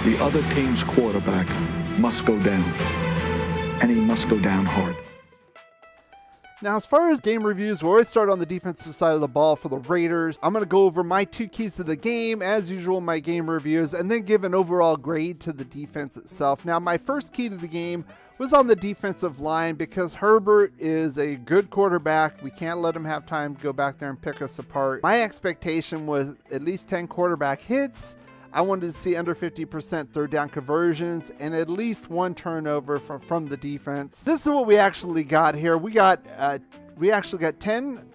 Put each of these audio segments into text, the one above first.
The other team's quarterback must go down, and he must go down hard. Now, as far as game reviews, we'll always start on the defensive side of the ball for the Raiders. I'm going to go over my 2 keys to the game, as usual, my game reviews, and then give an overall grade to the defense itself. Now, my first key to the game was on the defensive line because Herbert is a good quarterback. We can't let him have time to go back there and pick us apart. My expectation was at least 10 quarterback hits. I wanted to see under 50% third down conversions and at least 1 turnover from the defense. This is what we actually got here. We actually got 10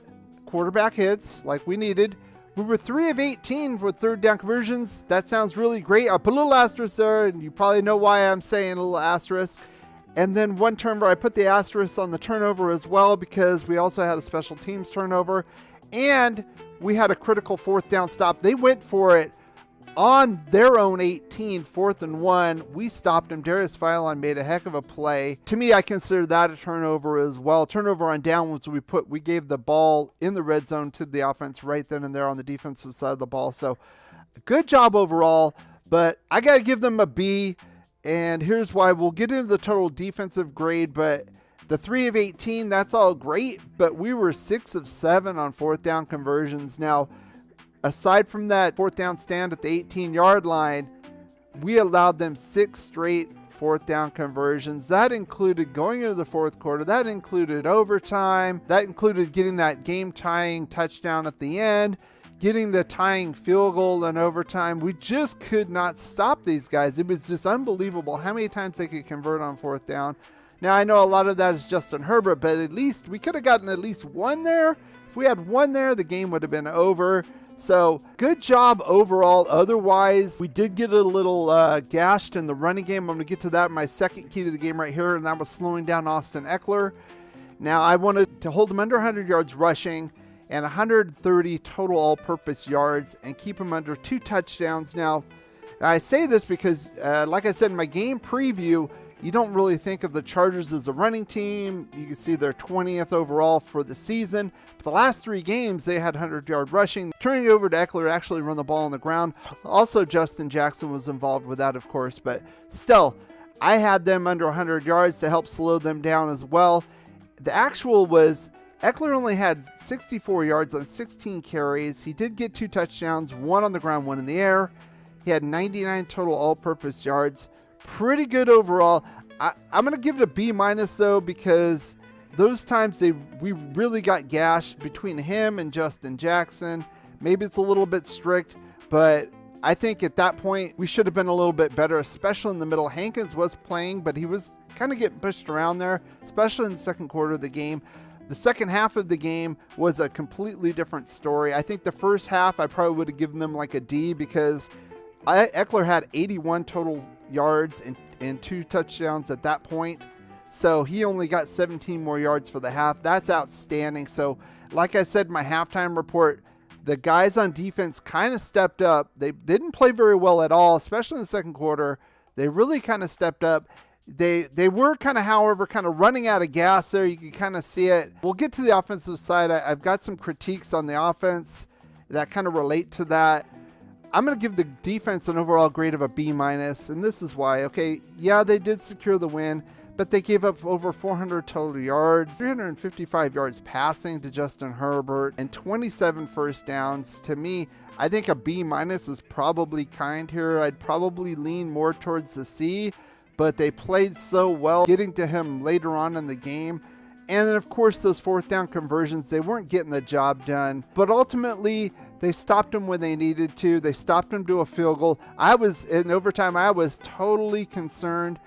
quarterback hits like we needed. We were 3 of 18 with third down conversions. That sounds really great. I'll put a little asterisk there, and you probably know why I'm saying a little asterisk. And then 1 turnover. I put the asterisk on the turnover as well because we also had a special teams turnover. And we had a critical 4th down stop. They went for it on their own 18, 4th and 1, we stopped him. Darius Philon made a heck of a play. To me, I consider that a turnover as well. Turnover on down was we gave the ball in the red zone to the offense right then and there on the defensive side of the ball. So good job overall, but I got to give them a B, and here's why. We'll get into the total defensive grade, but the 3 of 18, that's all great, but we were 6 of 7 on 4th down conversions. Now, aside from that 4th down stand at the 18-yard line, we allowed them 6 straight 4th down conversions. That included going into the 4th quarter. That included overtime. That included getting that game-tying touchdown at the end, getting the tying field goal in overtime. We just could not stop these guys. It was just unbelievable how many times they could convert on 4th down. Now, I know a lot of that is Justin Herbert, but at least we could have gotten at least 1 there. If we had 1 there, the game would have been over. So good job overall. Otherwise, we did get a little gashed in the running game. I'm going to get to that in my second key to the game right here, and that was slowing down Austin Eckler. Now, I wanted to hold him under 100 yards rushing and 130 total all-purpose yards and keep him under 2 touchdowns. Now, I say this because, like I said in my game preview, you don't really think of the Chargers as a running team. You can see they're 20th overall for the season. But the last 3 games, they had 100-yard rushing. Turning it over to Eckler to actually run the ball on the ground. Also, Justin Jackson was involved with that, of course. But still, I had them under 100 yards to help slow them down as well. The actual was Eckler only had 64 yards on 16 carries. He did get 2 touchdowns, 1 on the ground, 1 in the air. He had 99 total all-purpose yards. Pretty good overall. I'm going to give it a B- though, because those times we really got gashed between him and Justin Jackson. Maybe it's a little bit strict, but I think at that point we should have been a little bit better, especially in the middle. Hankins was playing, but he was kind of getting pushed around there, especially in the second quarter of the game. The second half of the game was a completely different story. I think the first half I probably would have given them like a D because Eckler had 81 total yards and 2 touchdowns at that point. So he only got 17 more yards for the half. That's outstanding. So like I said in my halftime report, the guys on defense kind of stepped up. They didn't play very well at all, especially in the second quarter. They really kind of stepped up. They were kind of, however, kind of running out of gas there. You can kind of see it. We'll get to the offensive side. I've got some critiques on the offense that kind of relate to that. I'm going to give the defense an overall grade of a B-, and this is why. Okay, yeah, they did secure the win, but they gave up over 400 total yards, 355 yards passing to Justin Herbert, and 27 first downs. To me, I think a B- is probably kind here. I'd probably lean more towards the C, but they played so well getting to him later on in the game. And then, of course, those 4th down conversions, they weren't getting the job done. But ultimately, they stopped him when they needed to. They stopped him to a field goal. In overtime, I was totally concerned.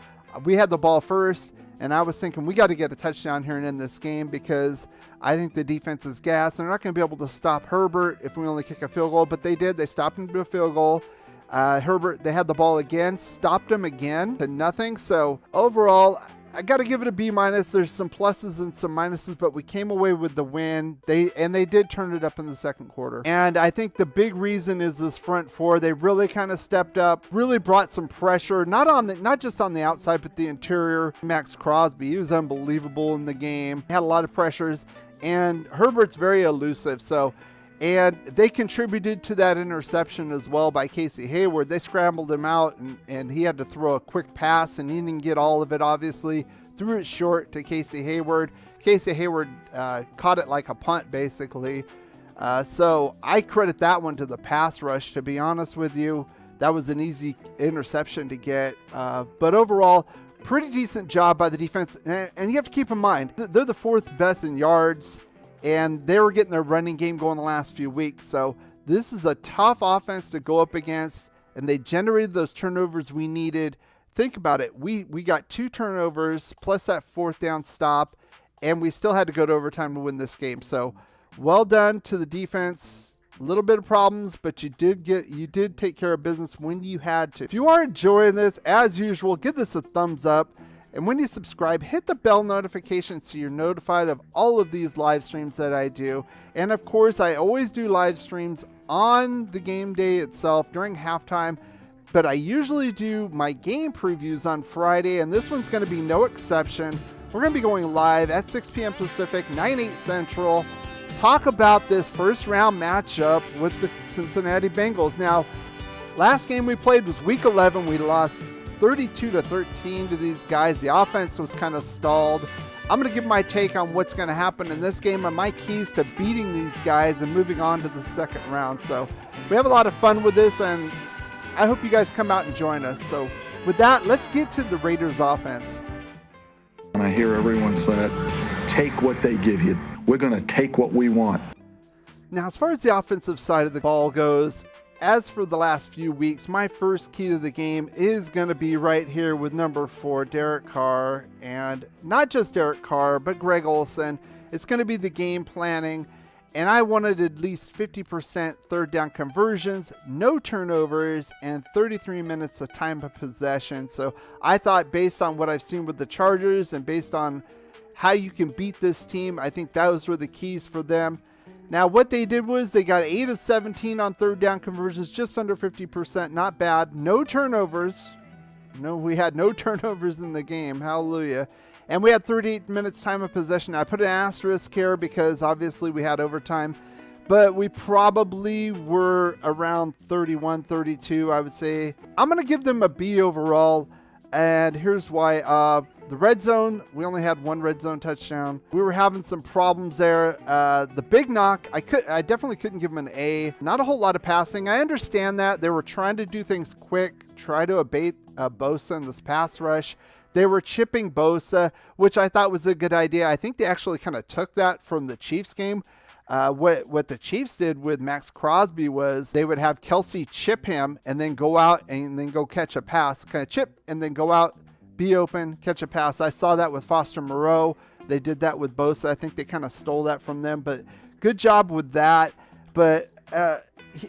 We had the ball first, and I was thinking, we got to get a touchdown here and end this game because I think the defense is gassed. They're not going to be able to stop Herbert if we only kick a field goal, but they did. They stopped him to a field goal. Herbert, they had the ball again, stopped him again to nothing. So overall, I got to give it a B-. There's some pluses and some minuses, but we came away with the win. They did turn it up in the second quarter. And I think the big reason is this front four. They really kind of stepped up, really brought some pressure, not just on the outside, but the interior. Max Crosby, he was unbelievable in the game. He had a lot of pressures, and Herbert's very elusive. So And they contributed to that interception as well by Casey Hayward. They scrambled him out, and he had to throw a quick pass, and he didn't get all of it, obviously. Threw it short to Casey Hayward. Casey Hayward caught it like a punt, basically. So I credit that one to the pass rush, to be honest with you. That was an easy interception to get. But overall, pretty decent job by the defense. And you have to keep in mind, they're the fourth best in yards, and they were getting their running game going the last few weeks. So this is a tough offense to go up against, and they generated those turnovers we needed. Think about it. We got 2 turnovers plus that 4th down stop, and we still had to go to overtime to win this game. So well done to the defense. A little bit of problems, but you did take care of business when you had to. If you are enjoying this, as usual, give this a thumbs up. And when you subscribe, hit the bell notification so you're notified of all of these live streams that I do. And of course, I always do live streams on the game day itself during halftime, but I usually do my game previews on Friday, and this one's going to be no exception. We're going to be going live at 6 p.m. Pacific, 9/8 Central. Talk about this first round matchup with the Cincinnati Bengals. Now, last game we played was week 11. We lost 32-13 to these guys. The offense was kind of stalled. I'm going to give my take on what's going to happen in this game and my keys to beating these guys and moving on to the second round. So we have a lot of fun with this, and I hope you guys come out and join us. So with that, let's get to the Raiders offense. And I hear everyone say, take what they give you. We're going to take what we want. Now, as far as the offensive side of the ball goes, as for the last few weeks, my first key to the game is going to be right here with number 4, Derek Carr. And not just Derek Carr, but Greg Olsen. It's going to be the game planning. And I wanted at least 50% third down conversions, no turnovers, and 33 minutes of time of possession. So I thought, based on what I've seen with the Chargers and based on how you can beat this team, I think those were the keys for them. Now, what they did was they got 8 of 17 on third down conversions, just under 50%. Not bad. No turnovers. No, we had no turnovers in the game. Hallelujah. And we had 38 minutes time of possession. I put an asterisk here because obviously we had overtime, but we probably were around 31, 32, I would say. I'm going to give them a B overall, and here's why. The red zone, we only had 1 red zone touchdown. We were having some problems there. The big knock, I definitely couldn't give them an A. Not a whole lot of passing. I understand that. They were trying to do things quick, try to abate Bosa in this pass rush. They were chipping Bosa, which I thought was a good idea. I think they actually kind of took that from the Chiefs game. What the Chiefs did with Max Crosby was they would have Kelsey chip him and then go out and then go catch a pass. Kind of chip and then go out, be open, catch a pass. I saw that with Foster Moreau. They did that with Bosa. I think they kind of stole that from them, but good job with that. But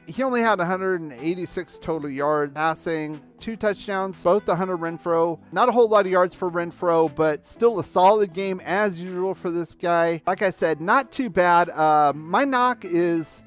he only had 186 total yards passing, 2 touchdowns, both to Hunter Renfrow. Not a whole lot of yards for Renfrow, but still a solid game as usual for this guy. Like I said, not too bad. My knock is,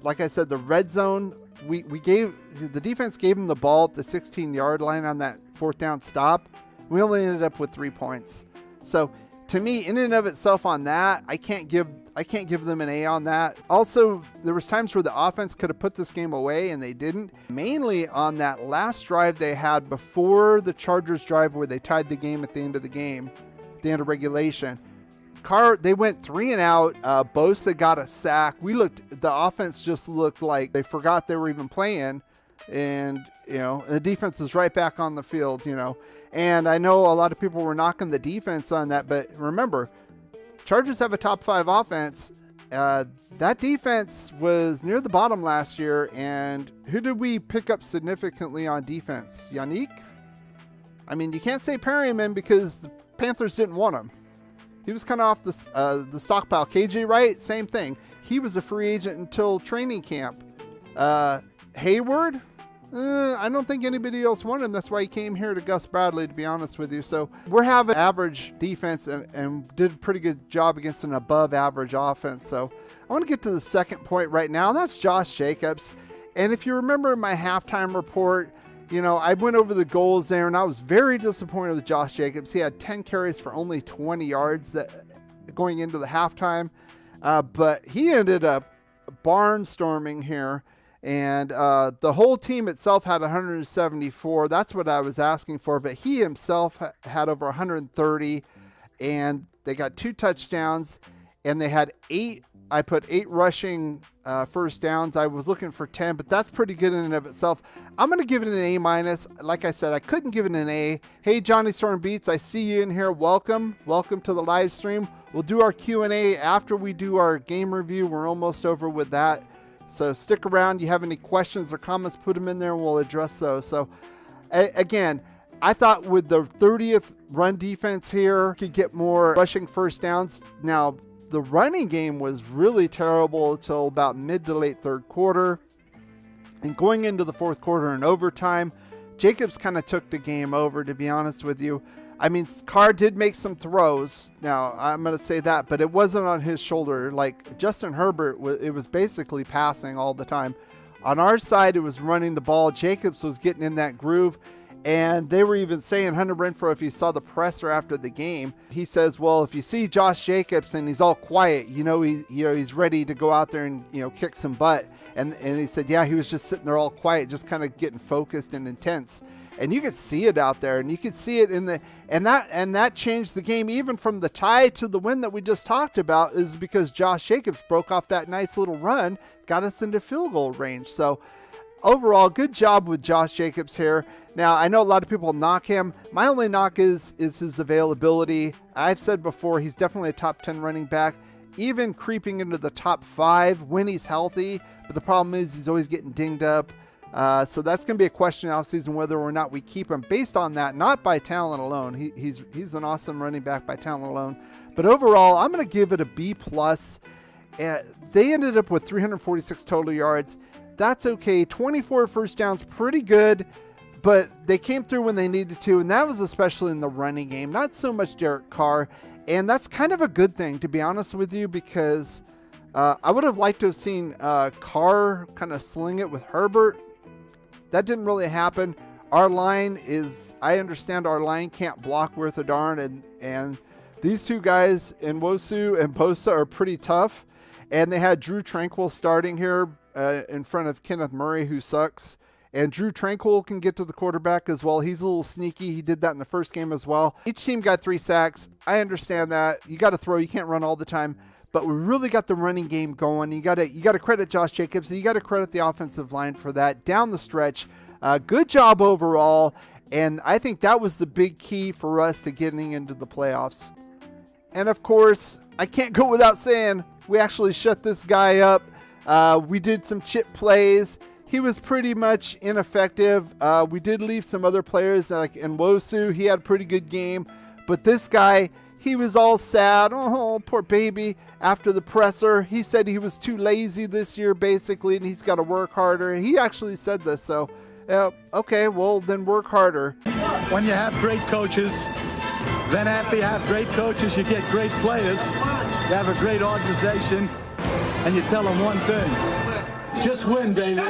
like I said, the red zone. The defense gave him the ball at the 16-yard line on that 4th down stop. We only ended up with 3 points. So to me, in and of itself on that, I can't give them an A on that. Also, there was times where the offense could have put this game away and they didn't. Mainly on that last drive they had before the Chargers drive where they tied the game at the end of the game, at the end of regulation. Carr, they went 3 and out. Bosa got a sack. The offense just looked like they forgot they were even playing. And, the defense is right back on the field, And I know a lot of people were knocking the defense on that, but remember, Chargers have a top 5 offense. That defense was near the bottom last year, and who did we pick up significantly on defense? Yannick? I mean, you can't say Perryman because the Panthers didn't want him. He was kind of off the stockpile. KJ Wright, same thing. He was a free agent until training camp. Hayward? I don't think anybody else wanted him. That's why he came here to Gus Bradley, to be honest with you. So we're having average defense and did a pretty good job against an above average offense. So I want to get to the second point right now. That's Josh Jacobs. And if you remember my halftime report, I went over the goals there, and I was very disappointed with Josh Jacobs. He had 10 carries for only 20 yards going into the halftime. But he ended up barnstorming here. And the whole team itself had 174. That's what I was asking for. But he himself had over 130. And they got 2 touchdowns. And they had 8. I put 8 rushing first downs. I was looking for 10. But that's pretty good in and of itself. I'm going to give it an A-. Like I said, I couldn't give it an A. Hey, Johnny Storm Beats, I see you in here. Welcome. Welcome to the live stream. We'll do our Q&A after we do our game review. We're almost over with that. So stick around. You have any questions or comments, put them in there and we'll address those. So again, I thought with the 30th run defense here, could get more rushing first downs. Now, the running game was really terrible until about mid to late third quarter. And going into the fourth quarter and overtime, Jacobs kind of took the game over, to be honest with you. I mean, Carr did make some throws. Now, I'm going to say that, but it wasn't on his shoulder. Like Justin Herbert, it was basically passing all the time. On our side, it was running the ball. Jacobs was getting in that groove. And they were even saying, Hunter Renfrow, if you saw the presser after the game, he says, well, if you see Josh Jacobs and he's all quiet, he's ready to go out there and, kick some butt. And he said, yeah, he was just sitting there all quiet, just kind of getting focused and intense. And you could see it out there, and you could see it and that changed the game, even from the tie to the win that we just talked about, is because Josh Jacobs broke off that nice little run, got us into field goal range. So overall, good job with Josh Jacobs here. Now, I know a lot of people knock him. My only knock is his availability. I've said before, he's definitely a top 10 running back, even creeping into the top 5 when he's healthy. But the problem is he's always getting dinged up. So that's going to be a question all season whether or not we keep him based on that, not by talent alone. He's an awesome running back by talent alone. But overall, I'm going to give it a B+. They ended up with 346 total yards. That's okay. 24 first downs, pretty good. But they came through when they needed to, and that was especially in the running game. Not so much Derek Carr. And that's kind of a good thing, to be honest with you, because I would have liked to have seen Carr kind of sling it with Herbert. That didn't really happen. Our line I understand our line can't block worth a darn, and these two guys, Nwosu and Bosa, are pretty tough. And they had Drew Tranquil starting here in front of Kenneth Murray, who sucks. And Drew Tranquil can get to the quarterback as well. He's a little sneaky. He did that in the first game as well. Each team got 3 sacks. I understand that. You got to throw. You can't run all the time. But we really got the running game going. You got to credit Josh Jacobs. You got to credit the offensive line for that down the stretch. Good job overall. And I think that was the big key for us to getting into the playoffs. And of course, I can't go without saying we actually shut this guy up. We did some chip plays. He was pretty much ineffective. We did leave some other players like Nwosu. He had a pretty good game. But this guy, he was all sad. Oh, poor baby. After the presser, he said he was too lazy this year, basically, and he's got to work harder. He actually said this. So, okay, well, then work harder. When you have great coaches, then after you have great coaches, you get great players. You have a great organization, and you tell them one thing. Just win, baby.